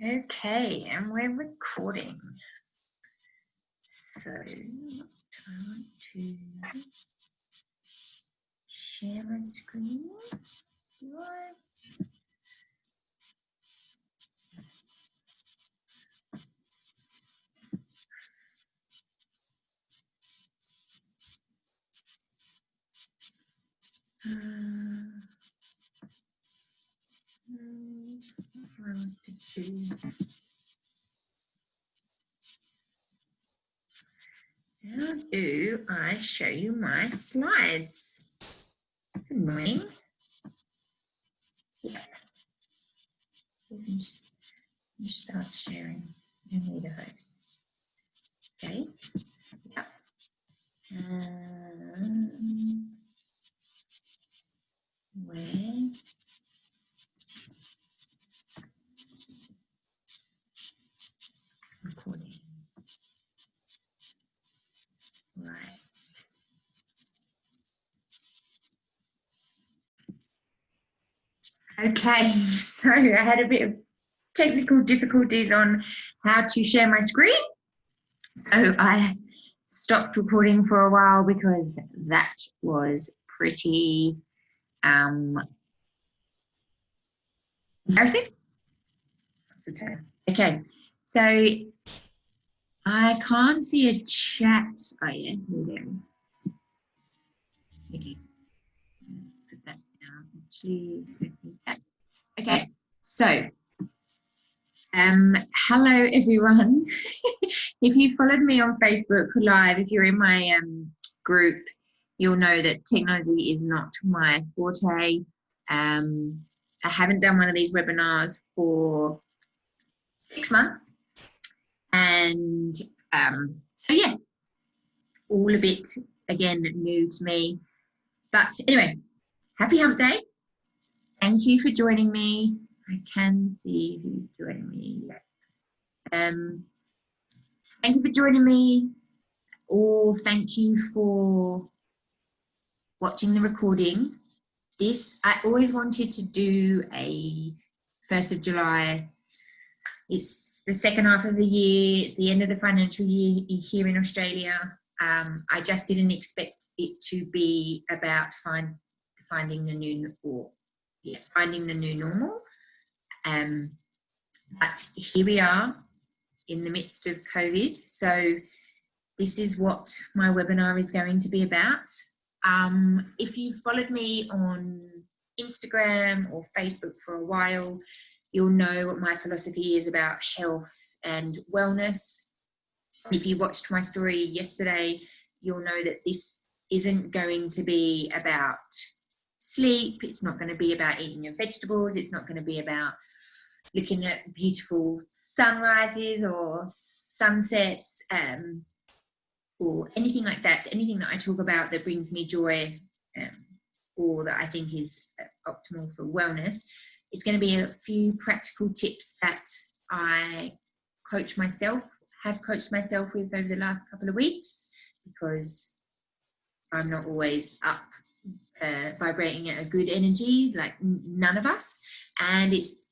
Okay, and we're recording. So I want to share my screen. Do I? What I want to do. How do I show you my slides? It's annoying. Yeah. You can start sharing. You need a host. Okay. Yeah. Where? Recording. Right. Okay, so I had a bit of technical difficulties on how to share my screen. So I stopped recording for a while because that was pretty embarrassing. What's the term? Okay, so I can't see a chat. Oh yeah, here we go. Okay, put that down. Actually, okay, so hello everyone. If you followed me on Facebook Live, if you're in my group, you'll know that technology is not my forte. I haven't done one of these webinars for 6 months, and so yeah, all a bit again new to me, but anyway, happy hump day. Thank you for joining me. I can see who's joining me. Thank you for joining me, or thank you for watching the recording. I always wanted to do a 1st of July. It's the second half of the year. It's the end of the financial year here in Australia. I just didn't expect it to be about finding the new normal. But here we are in the midst of COVID. So this is what my webinar is going to be about. If you've followed me on Instagram or Facebook for a while, you'll know what my philosophy is about health and wellness. If you watched my story yesterday, you'll know that this isn't going to be about sleep. It's not going to be about eating your vegetables. It's not going to be about looking at beautiful sunrises or sunsets, or anything like that. Anything that I talk about that brings me joy, or that I think is optimal for wellness. It's going to be a few practical tips that I have coached myself with over the last couple of weeks, because I'm not always up vibrating at a good energy, like none of us. And it's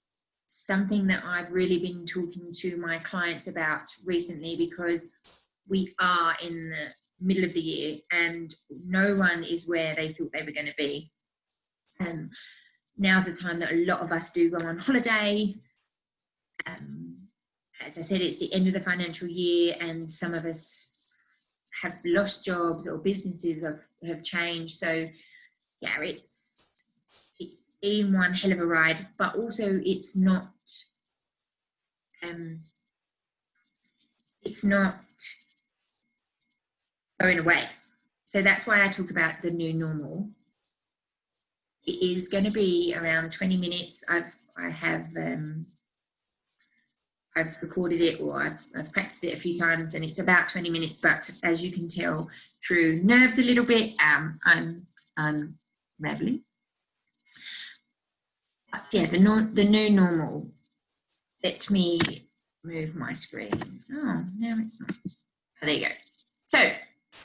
something that I've really been talking to my clients about recently, because we are in the middle of the year and no one is where they thought they were going to be. Now's the time that a lot of us do go on holiday. As I said, it's the end of the financial year and some of us have lost jobs or businesses have changed. So yeah, it's been one hell of a ride, but also it's not going away. So that's why I talk about the new normal. It is going to be around 20 minutes. I've recorded it, or I've practiced it a few times, and it's about 20 minutes. But as you can tell through nerves a little bit, I'm rambling. But yeah, the new normal. Let me move my screen. Oh, now it's not. Oh, there you go. So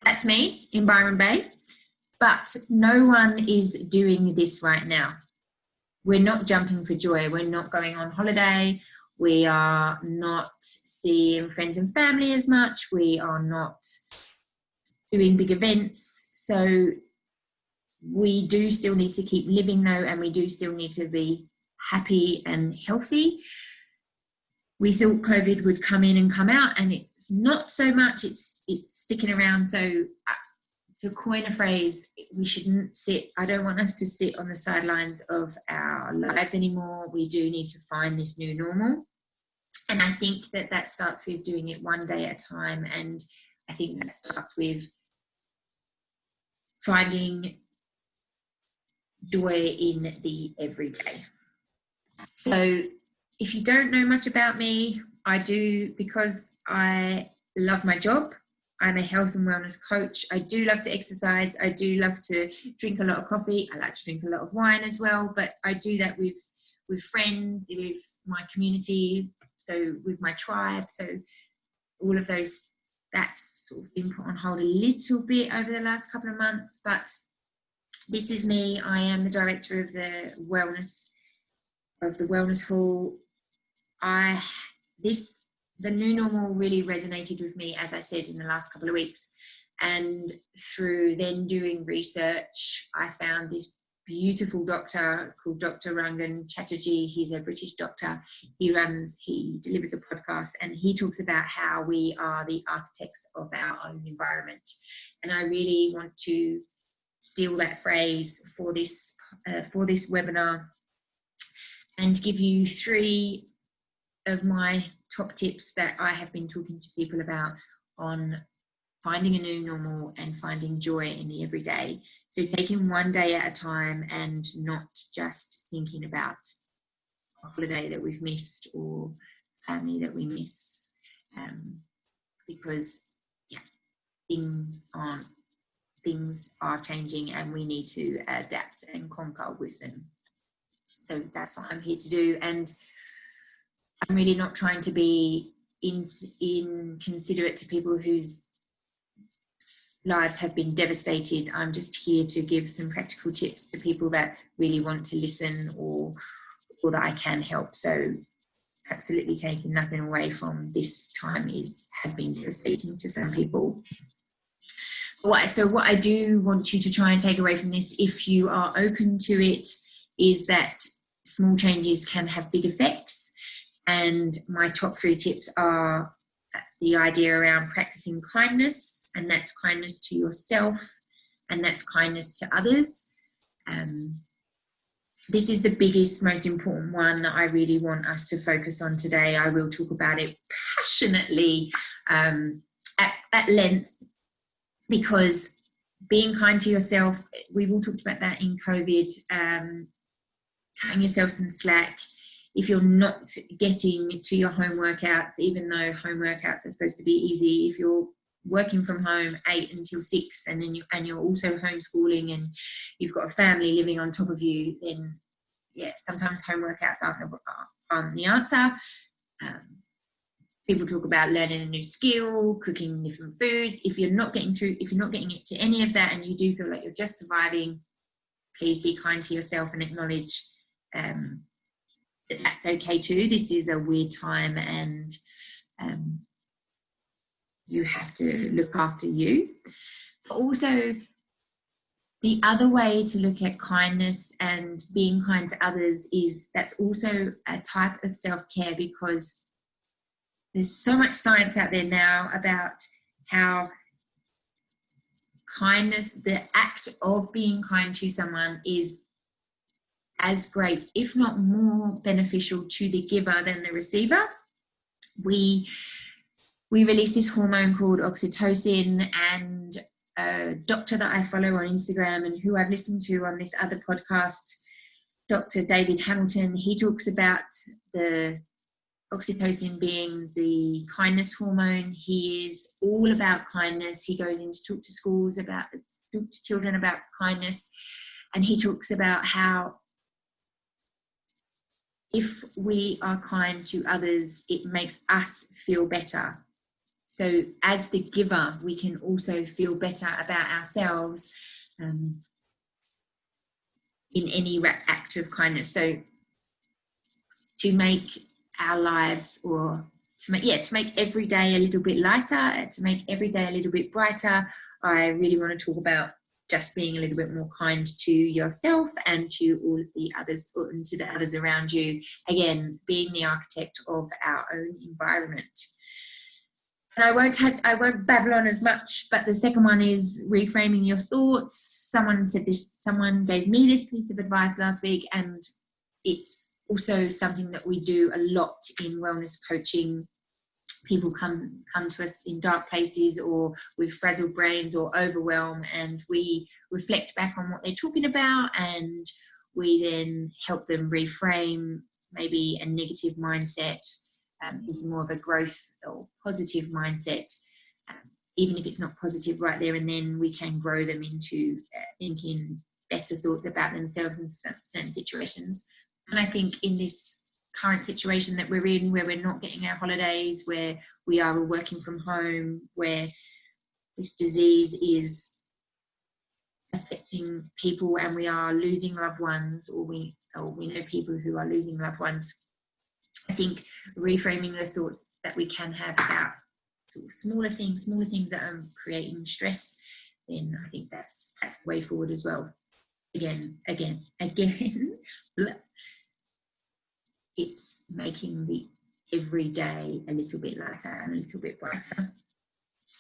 that's me in Byron Bay. But no one is doing this right now. We're not jumping for joy. We're not going on holiday. We are not seeing friends and family as much. We are not doing big events. So we do still need to keep living though, and we do still need to be happy and healthy. We thought COVID would come in and come out, and it's not so much. It's sticking around. So to coin a phrase, we shouldn't sit. I don't want us to sit on the sidelines of our lives anymore. We do need to find this new normal. And I think that starts with doing it one day at a time. And I think that starts with finding joy in the everyday. So if you don't know much about me, I do, because I love my job. I'm a health and wellness coach. I do love to exercise. I do love to drink a lot of coffee. I like to drink a lot of wine as well, but I do that with friends, with my community, so with my tribe. So all of those, that's sort of been put on hold a little bit over the last couple of months, but this is me. I am the director of the Wellness Hall. The new normal really resonated with me, as I said, in the last couple of weeks. And through then doing research, I found this beautiful doctor called Dr. Rangan Chatterjee. He's a British doctor. He delivers a podcast, and he talks about how we are the architects of our own environment. And I really want to steal that phrase for this webinar and give you 3 of my top tips that I have been talking to people about on finding a new normal and finding joy in the everyday. So taking one day at a time and not just thinking about a holiday that we've missed or family that we miss, because things are changing and we need to adapt and conquer with them. So that's what I'm here to do. And I'm really not trying to be inconsiderate to people whose lives have been devastated. I'm just here to give some practical tips to people that really want to listen or that I can help. So absolutely taking nothing away from this time has been devastating to some people. So what I do want you to try and take away from this, if you are open to it, is that small changes can have big effects. And my top 3 tips are the idea around practicing kindness, and that's kindness to yourself, and that's kindness to others. This is the biggest, most important one that I really want us to focus on today. I will talk about it passionately at length, because being kind to yourself, we've all talked about that in COVID, cutting yourself some slack. If you're not getting to your home workouts, even though home workouts are supposed to be easy, if you're working from home 8 until 6 and then you're also homeschooling and you've got a family living on top of you, then sometimes home workouts aren't the answer. People talk about learning a new skill, cooking different foods. If you're not getting it to any of that and you do feel like you're just surviving, please be kind to yourself and acknowledge that's okay too. This is a weird time, and you have to look after you. But also, the other way to look at kindness and being kind to others is that's also a type of self-care, because there's so much science out there now about how kindness, the act of being kind to someone, is as great, if not more beneficial to the giver than the receiver. We release this hormone called oxytocin, and a doctor that I follow on Instagram and who I've listened to on this other podcast, Dr. David Hamilton, he talks about the oxytocin being the kindness hormone. He is all about kindness. He goes in to talk to children about kindness, and he talks about how if we are kind to others, it makes us feel better. So as the giver, we can also feel better about ourselves in any act of kindness. So to make our lives, or to make every day a little bit lighter, to make every day a little bit brighter, I really want to talk about just being a little bit more kind to yourself and to all of the others, and to the others around you. Again, being the architect of our own environment. And I won't babble on as much, but the second one is reframing your thoughts. Someone gave me this piece of advice last week, and it's also something that we do a lot in wellness coaching. People come to us in dark places or with frazzled brains or overwhelm, and we reflect back on what they're talking about, and we then help them reframe maybe a negative mindset into more of a growth or positive mindset. Even if it's not positive right there and then, we can grow them into thinking better thoughts about themselves in certain situations. And I think in this current situation that we're in, where we're not getting our holidays, where we are all working from home, where this disease is affecting people and we are losing loved ones, or we know people who are losing loved ones, I think reframing the thoughts that we can have about sort of smaller things that are creating stress, then I think that's the way forward as well. Again, it's making the everyday a little bit lighter and a little bit brighter.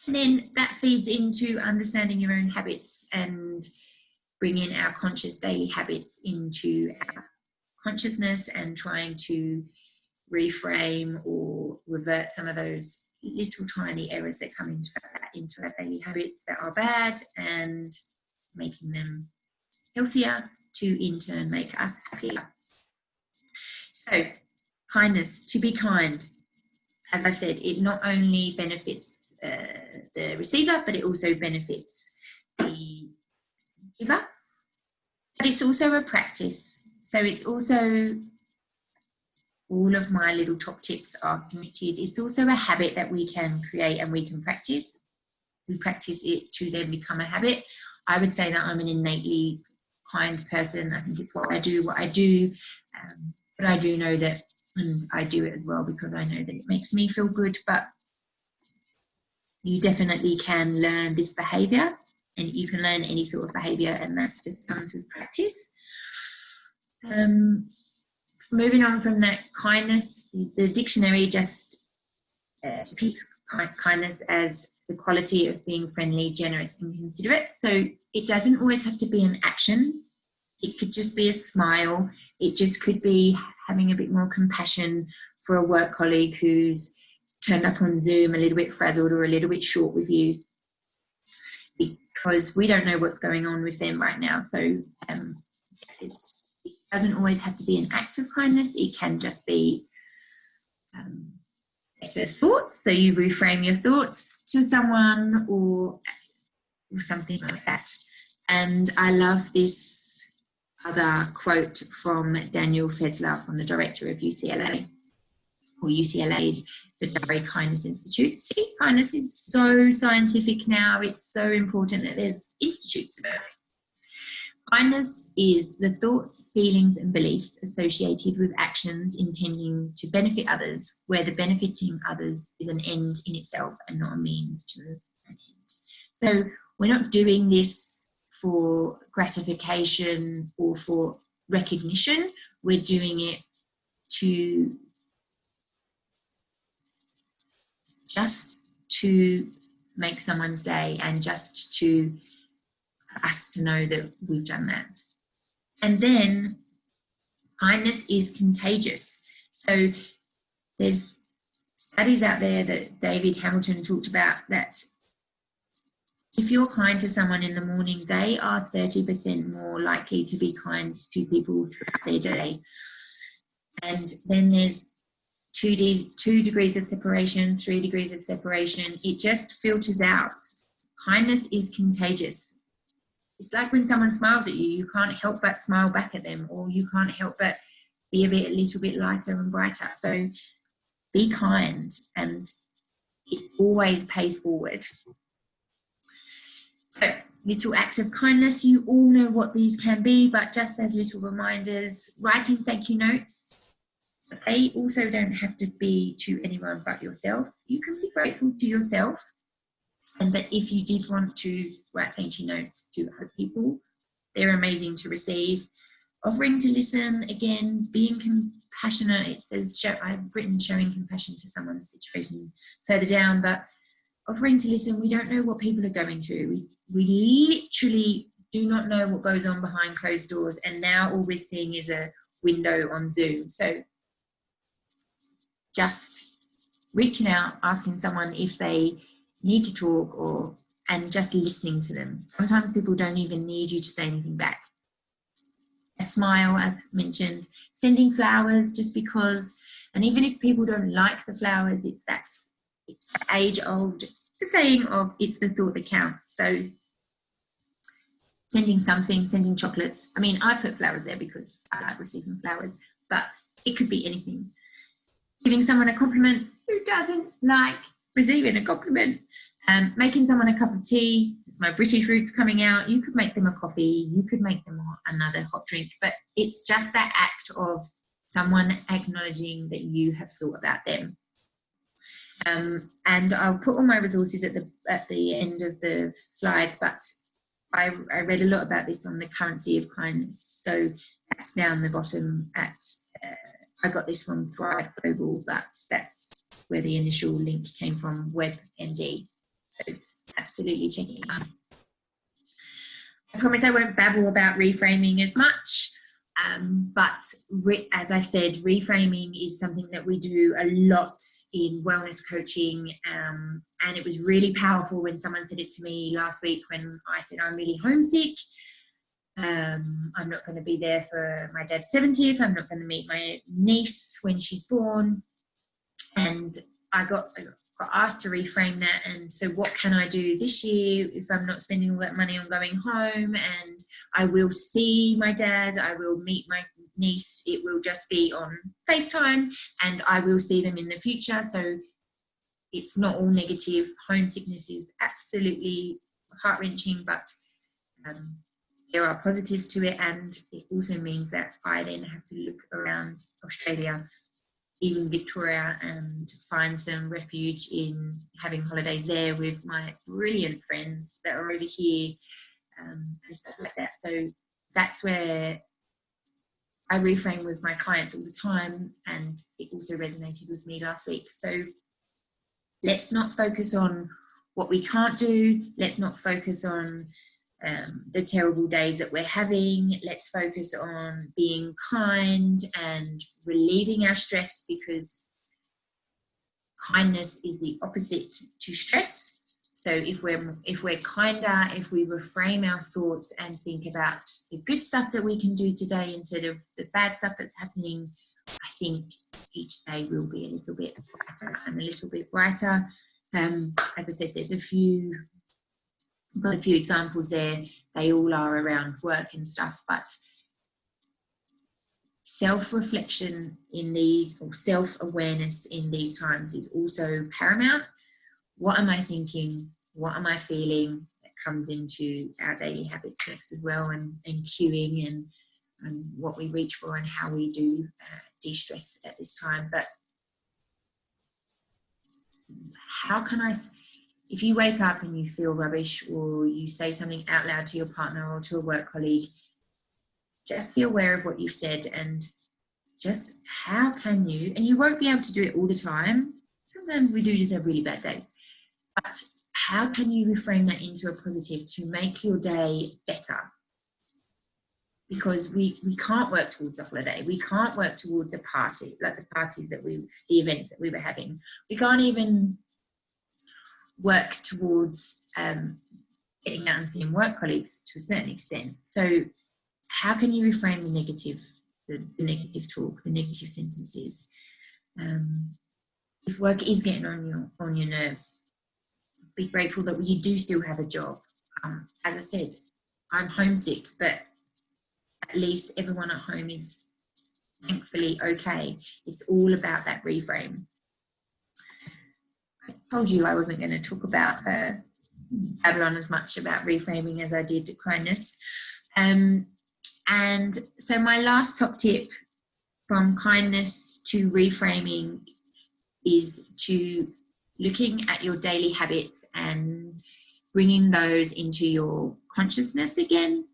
And then that feeds into understanding your own habits and bringing our conscious daily habits into our consciousness, and trying to reframe or revert some of those little tiny errors that come into our daily habits that are bad, and making them healthier to in turn make us happier. So kindness, to be kind, as I've said, it not only benefits the receiver, but it also benefits the giver, but it's also a practice. So it's also, all of my little top tips are connected. It's also a habit that we can create and we can practice. We practice it to then become a habit. I would say that I'm an innately kind person. I think it's what I do. But I do know that, and I do it as well because I know that it makes me feel good. But you definitely can learn this behaviour, and you can learn any sort of behaviour, and that's just comes with practice. Moving on from that, kindness, the dictionary just depicts kindness as the quality of being friendly, generous and considerate. So it doesn't always have to be an action. It could just be a smile. It just could be having a bit more compassion for a work colleague who's turned up on Zoom a little bit frazzled or a little bit short with you, because we don't know what's going on with them right now. So it doesn't always have to be an act of kindness. It can just be better thoughts. So you reframe your thoughts to someone or something like that. And I love this other quote from Daniel Fesler, from the director of UCLA, or UCLA's Vidari Kindness Institute. See, kindness is so scientific now. It's so important that there's institutes about it. Kindness is the thoughts, feelings and beliefs associated with actions intending to benefit others, where the benefiting others is an end in itself and not a means to an end. So we're not doing this for gratification or for recognition. We're doing it to just to make someone's day, and just to us to know that we've done that. And then kindness is contagious. So there's studies out there that David Hamilton talked about, that if you're kind to someone in the morning, they are 30% more likely to be kind to people throughout their day. And then there's 2 degrees of separation, 3 degrees of separation. It just filters out. Kindness is contagious. It's like when someone smiles at you, you can't help but smile back at them, or you can't help but be a little bit lighter and brighter. So be kind, and it always pays forward. So little acts of kindness, you all know what these can be, but just as little reminders: writing thank you notes, But they also don't have to be to anyone but yourself. You can be grateful to yourself. But if you did want to write thank you notes to other people, they're amazing to receive. Offering to listen, again, being compassionate. It says, I've written showing compassion to someone's situation further down, but offering to listen, we don't know what people are going through. We literally do not know what goes on behind closed doors, and now all we're seeing is a window on Zoom. So just reaching out, asking someone if they need to talk, and just listening to them. Sometimes people don't even need you to say anything back. A smile, as mentioned, sending flowers just because, and even if people don't like the flowers, it's the age-old saying of it's the thought that counts. So sending something, sending chocolates. I mean, I put flowers there because I like receiving flowers, but it could be anything. Giving someone a compliment. Who doesn't like receiving a compliment? Making someone a cup of tea. It's my British roots coming out. You could make them a coffee. You could make them another hot drink. But it's just that act of someone acknowledging that you have thought about them. And I'll put all my resources at the end of the slides, but I read a lot about this on the currency of kindness. So that's down the bottom I got this from Thrive Global, but that's where the initial link came from, WebMD. So absolutely check it out. I promise I won't babble about reframing as much, but as I said, reframing is something that we do a lot in wellness coaching, and it was really powerful when someone said it to me last week when I said I'm really homesick. I'm not going to be there for my dad's 70th. I'm not going to meet my niece when she's born. And I got asked to reframe that. And so what can I do this year if I'm not spending all that money on going home? And I will see my dad. I will meet my niece. It will just be on FaceTime, and I will see them in the future. So it's not all negative. Homesickness is absolutely heart-wrenching, but there are positives to it, and it also means that I then have to look around Australia, even Victoria, and find some refuge in having holidays there with my brilliant friends that are over here, and stuff like that. So that's where I reframe with my clients all the time, and it also resonated with me last week. So let's not focus on what we can't do. Let's not focus on the terrible days that we're having. Let's focus on being kind and relieving our stress, because kindness is the opposite to stress. So if we're kinder, if we reframe our thoughts and think about the good stuff that we can do today instead of the bad stuff that's happening, I think each day will be a little bit brighter and a little bit brighter. As I said, there's a few examples there. They all are around work and stuff, but self-reflection in these, or self-awareness in these times, is also paramount. What am I thinking? What am I feeling? That comes into our daily habits next as well, and cueing and what we reach for and how we do de-stress at this time. But how can I... If you wake up and you feel rubbish, or you say something out loud to your partner or to a work colleague, just be aware of what you've said, and just how can you, and you won't be able to do it all the time. Sometimes we do just have really bad days, but how can you reframe that into a positive to make your day better? Because we can't work towards a holiday. We can't work towards a party, like the events that we were having. We can't even work towards getting out and seeing work colleagues to a certain extent. So how can you reframe the negative talk, the negative sentences? If work is getting on your nerves, be grateful that you do still have a job. As I said, I'm homesick, but at least everyone at home is thankfully okay. It's all about that reframe. I told you I wasn't going to talk about Babylon as much about reframing as I did kindness. And so my last top tip from kindness to reframing is to looking at your daily habits and bringing those into your consciousness again.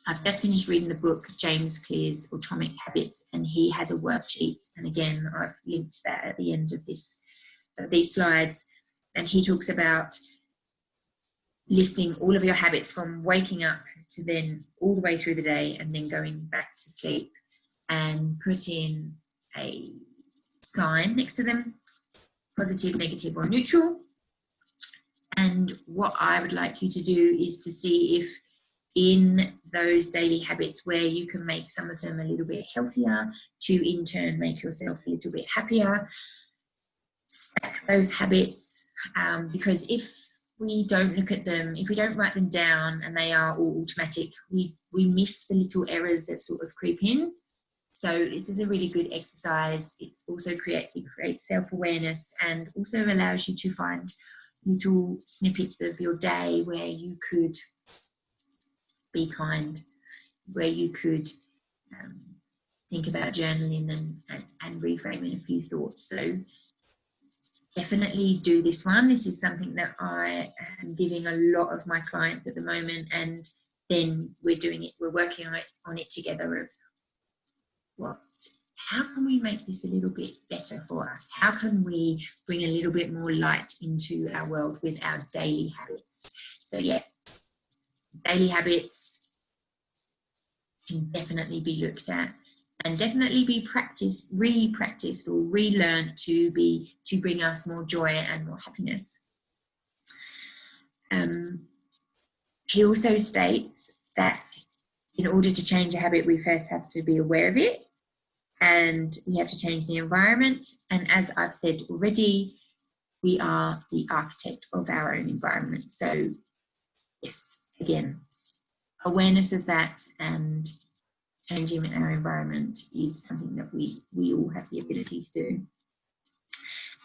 I've just finished reading the book James Clear's Atomic Habits, and he has a worksheet, and again I've linked that at the end of these slides, and he talks about listing all of your habits from waking up to then all the way through the day and then going back to sleep, and put in a sign next to them, positive, negative or neutral. And what I would like you to do is to see if in those daily habits where you can make some of them a little bit healthier to in turn make yourself a little bit happier. Stack those habits, because if we don't look at them, if we don't write them down and they are all automatic, we miss the little errors that sort of creep in. So this is a really good exercise. It also creates self-awareness and also allows you to find little snippets of your day where you could be kind, where you could think about journaling and reframing a few thoughts. So definitely do this one. This is something that I am giving a lot of my clients at the moment, and then we're working on it together of how can we make this a little bit better for us? How can we bring a little bit more light into our world with our daily habits? So yeah, daily habits can definitely be looked at and definitely be re-practiced or relearned to bring us more joy and more happiness. He also states that in order to change a habit, we first have to be aware of it, and we have to change the environment. And as I've said already, we are the architect of our own environment. So yes, again, awareness of that and changing our environment is something that we all have the ability to do.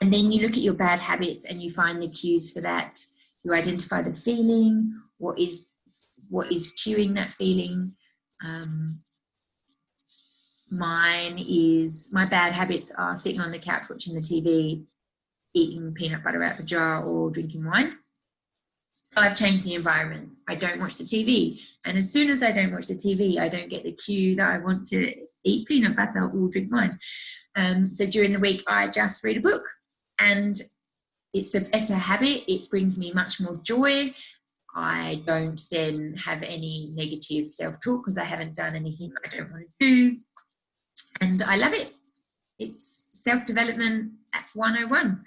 And then you look at your bad habits and you find the cues for that. You identify the feeling, what is cueing that feeling. My bad habits are sitting on the couch watching the TV, eating peanut butter out of a jar or drinking wine. So I've changed the environment. I don't watch the TV. And as soon as I don't watch the TV, I don't get the cue that I want to eat peanut butter or drink wine. So during the week, I just read a book, and it's a better habit. It brings me much more joy. I don't then have any negative self-talk because I haven't done anything I don't want to do. And I love it. It's self-development at 101.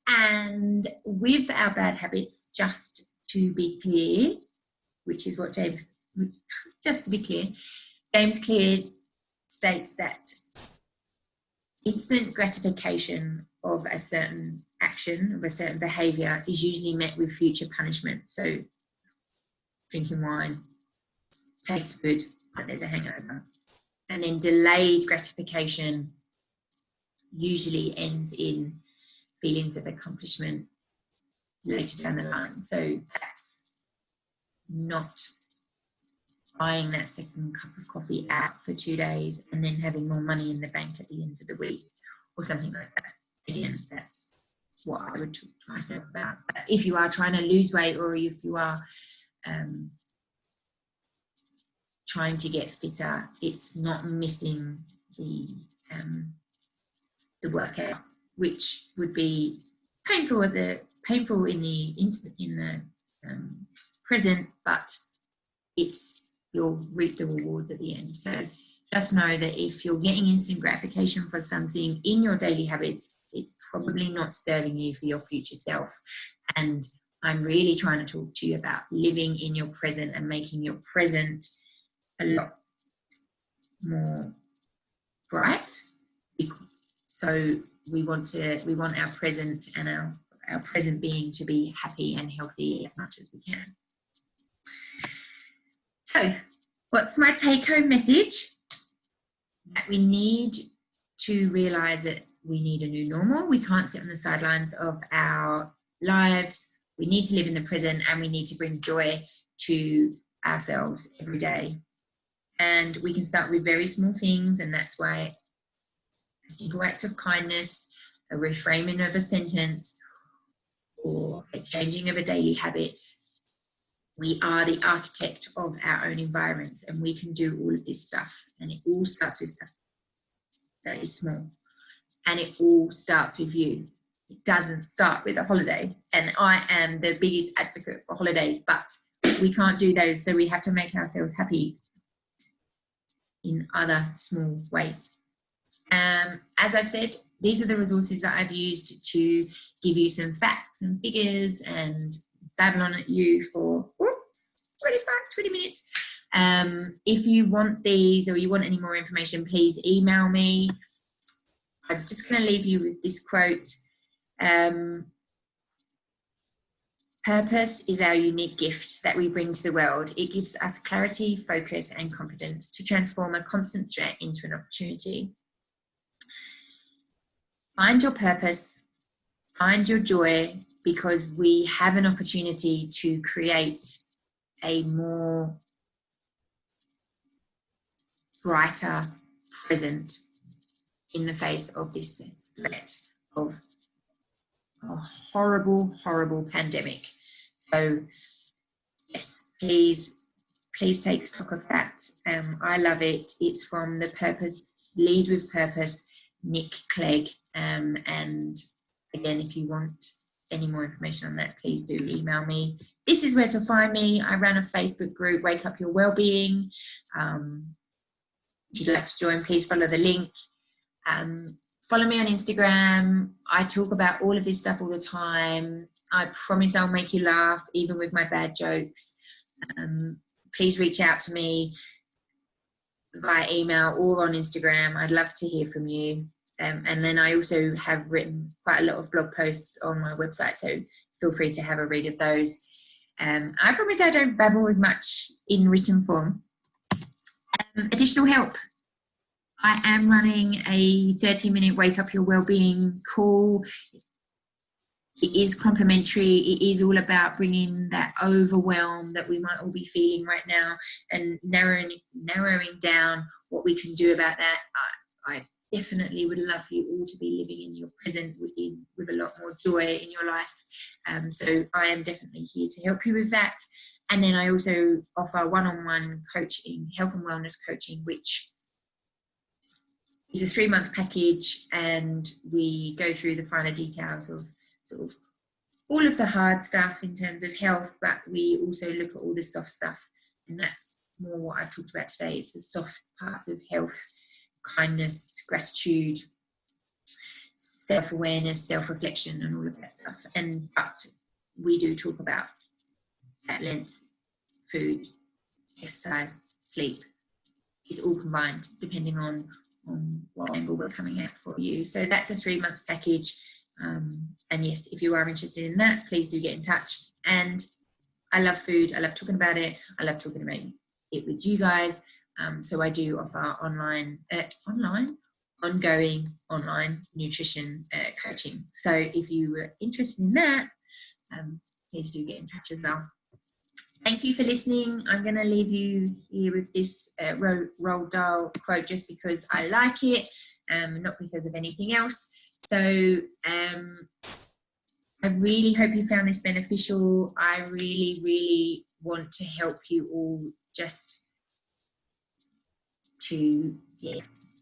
And with our bad habits, just to be clear, which is what James Clear states that instant gratification of a certain action, of a certain behaviour, is usually met with future punishment. So drinking wine tastes good, but there's a hangover. And then delayed gratification usually ends in feelings of accomplishment later down the line. So that's not buying that second cup of coffee out for 2 days and then having more money in the bank at the end of the week or something like that. Again, that's what I would talk to myself about. But if you are trying to lose weight, or if you are trying to get fitter, it's not missing the workout, which would be painful in the present, but you'll reap the rewards at the end. So just know that if you're getting instant gratification for something in your daily habits, it's probably not serving you for your future self. And I'm really trying to talk to you about living in your present and making your present a lot more bright. So we want our present and our present being to be happy and healthy as much as we can. So what's my take-home message? That we need to realise that we need a new normal. We can't sit on the sidelines of our lives. We need to live in the present, and we need to bring joy to ourselves every day. And we can start with very small things, and that's why a simple act of kindness, a reframing of a sentence, or a changing of a daily habit. We are the architect of our own environments, and we can do all of this stuff. And it all starts with stuff that is small. And it all starts with you. It doesn't start with a holiday. And I am the biggest advocate for holidays, but we can't do those. So we have to make ourselves happy in other small ways. As I've said, these are the resources that I've used to give you some facts and figures and babble on at you for 20 minutes. If you want these or you want any more information, please email me. I'm just going to leave you with this quote. Purpose is our unique gift that we bring to the world. It gives us clarity, focus, and confidence to transform a constant threat into an opportunity. Find your purpose, find your joy, because we have an opportunity to create a more brighter present in the face of this threat of a horrible, horrible pandemic. So yes, please take stock of that. I love it. It's from the Purpose, Lead with Purpose, Nick Clegg. And again, if you want any more information on that, please do email me. This is where to find me. I run a Facebook group, Wake Up Your Wellbeing. If you'd like to join, please follow the link. Follow me on Instagram. I talk about all of this stuff all the time. I promise I'll make you laugh, even with my bad jokes. Please reach out to me via email or on Instagram. I'd love to hear from you. And then I also have written quite a lot of blog posts on my website, so feel free to have a read of those. I promise I don't babble as much in written form. Additional help. I am running a 30-minute Wake Up Your Wellbeing call. It is complimentary. It is all about bringing that overwhelm that we might all be feeling right now and narrowing down what we can do about that. I definitely would love for you all to be living in your present with a lot more joy in your life. So I am definitely here to help you with that. And then I also offer one-on-one coaching, health and wellness coaching, which is a 3-month package, and we go through the finer details of sort of all of the hard stuff in terms of health, but we also look at all the soft stuff, and that's more what I've talked about today. It's the soft parts of health: kindness, gratitude, self-awareness, self-reflection, and all of that stuff. But we do talk about at length food, exercise, sleep. It's all combined depending on what angle we're coming at for you. So that's a 3-month package. And yes, if you are interested in that, please do get in touch. And I love food. I love talking about it. I love talking about it with you guys. So I do offer ongoing online nutrition coaching. So if you were interested in that, please do get in touch as well. Thank you for listening. I'm going to leave you here with this Roald Dahl quote just because I like it, not because of anything else. So I really hope you found this beneficial. I really, really want to help you all just to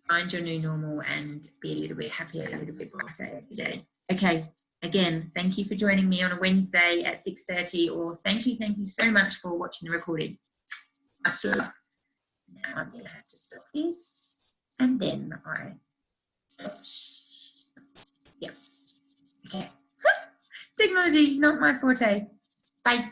find your new normal and be a little bit happier, a little bit brighter every day. Okay. Again, thank you for joining me on a Wednesday at 6:30, or thank you so much for watching the recording. Much love. Now I'm going to have to stop this, and then I stop. Yeah. Okay. Technology, not my forte. Bye.